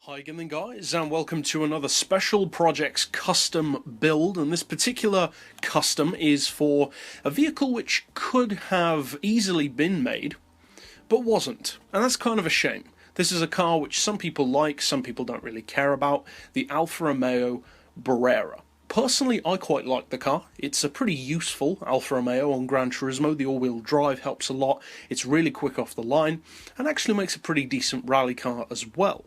Hi again guys, and welcome to another Special Projects custom build, and this particular custom is for a vehicle which could have easily been made, but wasn't, and that's kind of a shame. This is a car which some people like, some people don't really care about, the Alfa Romeo Brera. Personally, I quite like the car. It's a pretty useful Alfa Romeo on Gran Turismo. The all-wheel drive helps a lot, it's really quick off the line, and actually makes a pretty decent rally car as well.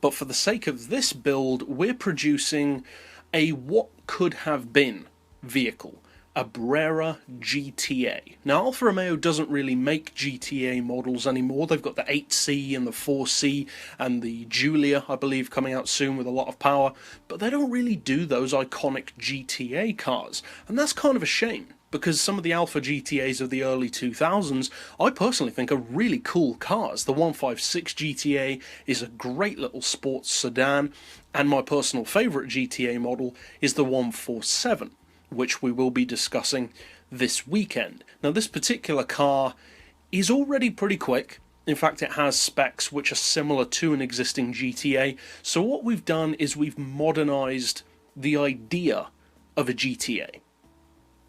But for the sake of this build, we're producing a what could have been vehicle, a Brera GTA. Now, Alfa Romeo doesn't really make GTA models anymore. They've got the 8C and the 4C and the Giulia, I believe, coming out soon with a lot of power, but they don't really do those iconic GTA cars, and that's kind of a shame. Because some of the Alfa GTAs of the early 2000s, I personally think are really cool cars. The 156 GTA is a great little sports sedan, and my personal favourite GTA model is the 147, which we will be discussing this weekend. Now, this particular car is already pretty quick. In fact, it has specs which are similar to an existing GTA, so what we've done is we've modernised the idea of a GTA.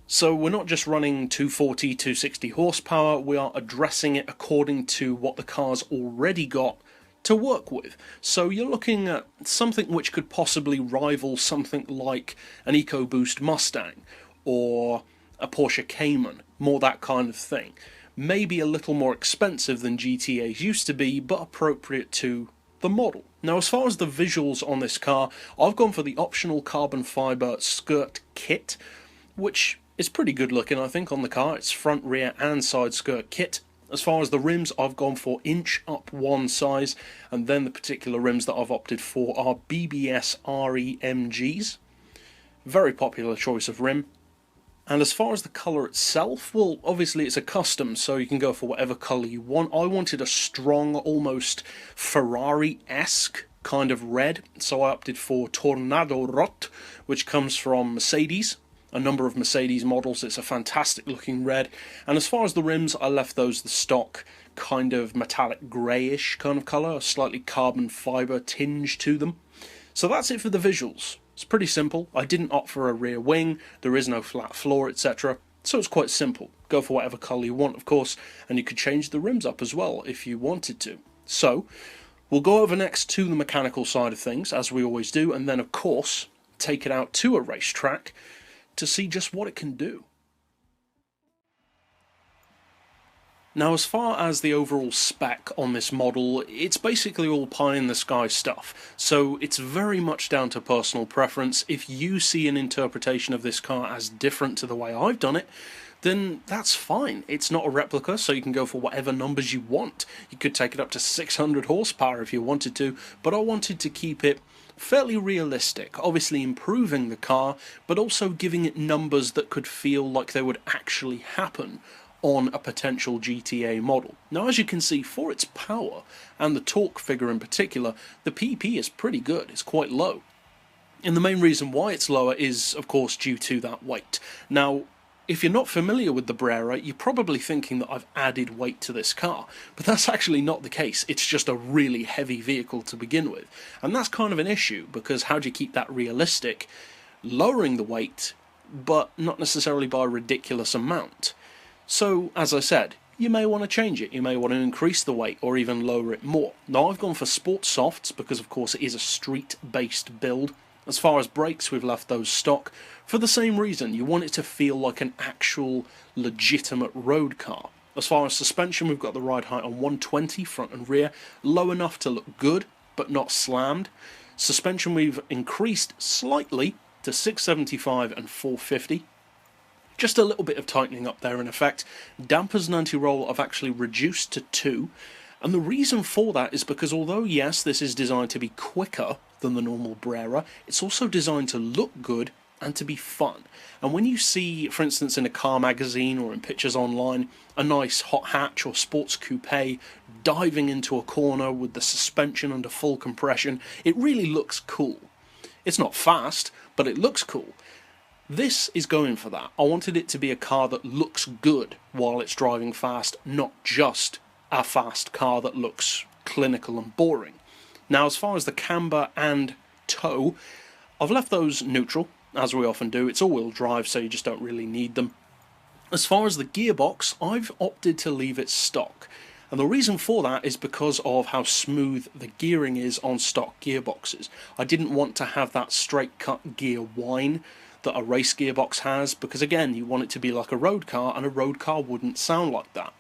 So we're not just running 240, 260 horsepower, we are addressing it according to what the car's already got to work with. So you're looking at something which could possibly rival something like an EcoBoost Mustang or a Porsche Cayman, more that kind of thing. Maybe a little more expensive than GTAs used to be, but appropriate to the model. Now, as far as the visuals on this car, I've gone for the optional carbon fibre skirt kit, which is pretty good looking, I think, on the car. It's front, rear and side skirt kit. As far as the rims, I've gone for inch up one size, and then the particular rims that I've opted for are BBS REMGs. Very popular choice of rim. And as far as the colour itself, well, obviously it's a custom, so you can go for whatever colour you want. I wanted a strong, almost Ferrari-esque kind of red, so I opted for Tornado Rot, which comes from Mercedes. A number of Mercedes models. It's a fantastic looking red, and as far as the rims, I left those the stock kind of metallic greyish kind of colour, a slightly carbon fibre tinge to them. So that's it for the visuals. It's pretty simple. I didn't opt for a rear wing, there is no flat floor, etc. So it's quite simple. Go for whatever colour you want, of course, and you could change the rims up as well if you wanted to. So we'll go over next to the mechanical side of things, as we always do, and then of course take it out to a racetrack to see just what it can do. Now, as far as the overall spec on this model, it's basically all pie-in-the-sky stuff, so it's very much down to personal preference. If you see an interpretation of this car as different to the way I've done it, then that's fine. It's not a replica, so you can go for whatever numbers you want. You could take it up to 600 horsepower if you wanted to, but I wanted to keep it fairly realistic, obviously improving the car, but also giving it numbers that could feel like they would actually happen on a potential GTA model. Now, as you can see, for its power, and the torque figure in particular, the PP is pretty good, it's quite low. And the main reason why it's lower is, of course, due to that weight. Now, if you're not familiar with the Brera, you're probably thinking that I've added weight to this car, but that's actually not the case. It's just a really heavy vehicle to begin with, and that's kind of an issue, because how do you keep that realistic? Lowering the weight, but not necessarily by a ridiculous amount. So, as I said, you may want to change it, you may want to increase the weight, or even lower it more. Now, I've gone for sports softs, because of course it is a street-based build. As far as brakes, we've left those stock, for the same reason. You want it to feel like an actual, legitimate road car. As far as suspension, we've got the ride height on 120, front and rear, low enough to look good, but not slammed. Suspension we've increased slightly to 675 and 450. Just a little bit of tightening up there in effect. Dampers and anti-roll I've actually reduced to 2. And the reason for that is because although, yes, this is designed to be quicker than the normal Brera, it's also designed to look good and to be fun. And when you see, for instance, in a car magazine or in pictures online, a nice hot hatch or sports coupe diving into a corner with the suspension under full compression, it really looks cool. It's not fast, but it looks cool. This is going for that. I wanted it to be a car that looks good while it's driving fast, not just a fast car that looks clinical and boring. Now, as far as the camber and toe, I've left those neutral, as we often do. It's all-wheel drive, so you just don't really need them. As far as the gearbox, I've opted to leave it stock. And the reason for that is because of how smooth the gearing is on stock gearboxes. I didn't want to have that straight cut gear whine that a race gearbox has, because again, you want it to be like a road car, and a road car wouldn't sound like that.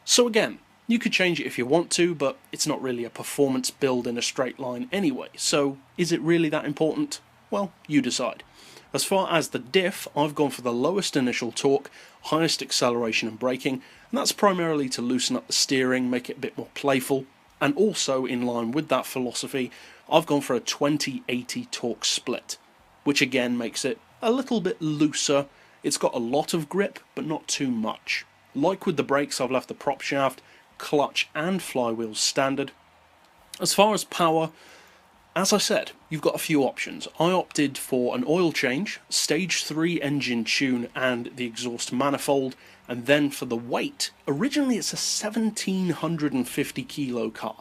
So again, you could change it if you want to, but it's not really a performance build in a straight line anyway, so is it really that important? Well, you decide. As far as the diff, I've gone for the lowest initial torque, highest acceleration and braking, and that's primarily to loosen up the steering, make it a bit more playful, and also in line with that philosophy, I've gone for a 20-80 torque split, which again makes it a little bit looser. It's got a lot of grip, but not too much. Like with the brakes, I've left the prop shaft, clutch and flywheels standard. As far as power, as I said, you've got a few options. I opted for an oil change, stage 3 engine tune and the exhaust manifold, and then for the weight, originally it's a 1750 kilo car.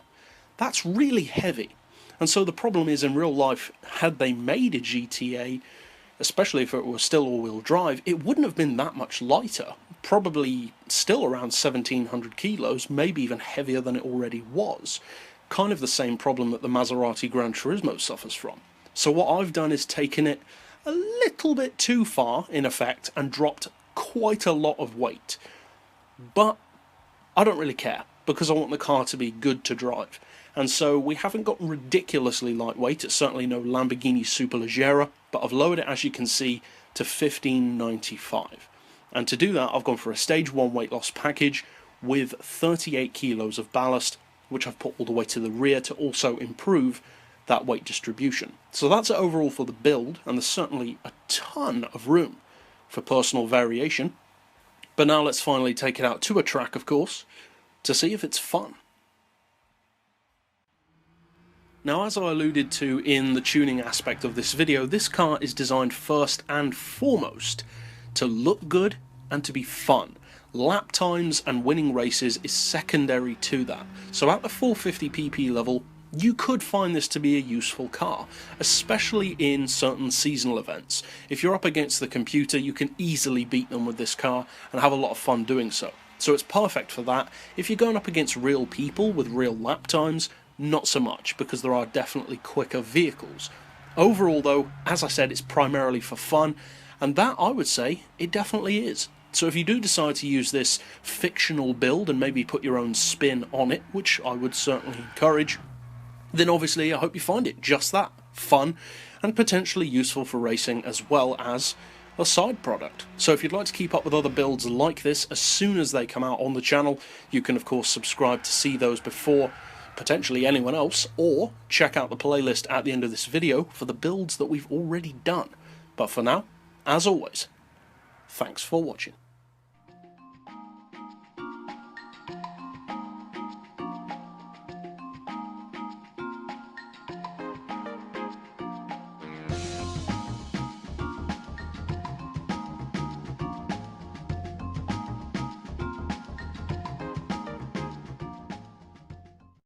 That's really heavy, and so the problem is in real life, had they made a GTA, especially if it was still all-wheel drive, it wouldn't have been that much lighter, probably still around 1700 kilos, maybe even heavier than it already was. Kind of the same problem that the Maserati Gran Turismo suffers from. So what I've done is taken it a little bit too far, in effect, and dropped quite a lot of weight. But I don't really care, because I want the car to be good to drive. And so we haven't got ridiculously lightweight, it's certainly no Lamborghini Superleggera, but I've lowered it, as you can see, to 1595. And to do that, I've gone for a stage 1 weight loss package with 38 kilos of ballast, which I've put all the way to the rear to also improve that weight distribution. So that's it overall for the build, and there's certainly a ton of room for personal variation. But now let's finally take it out to a track, of course, to see if it's fun. Now, as I alluded to in the tuning aspect of this video, this car is designed first and foremost to look good and to be fun. Lap times and winning races is secondary to that. So at the 450 pp level, you could find this to be a useful car, especially in certain seasonal events. If you're up against the computer, you can easily beat them with this car and have a lot of fun doing so. So it's perfect for that. If you're going up against real people with real lap times, not so much, because there are definitely quicker vehicles. Overall though, as I said, it's primarily for fun, and that, I would say, it definitely is. So if you do decide to use this fictional build and maybe put your own spin on it, which I would certainly encourage, then obviously I hope you find it just that, fun and potentially useful for racing as well as a side product. So if you'd like to keep up with other builds like this as soon as they come out on the channel, you can of course subscribe to see those before potentially anyone else, or check out the playlist at the end of this video for the builds that we've already done. But for now, as always, thanks for watching.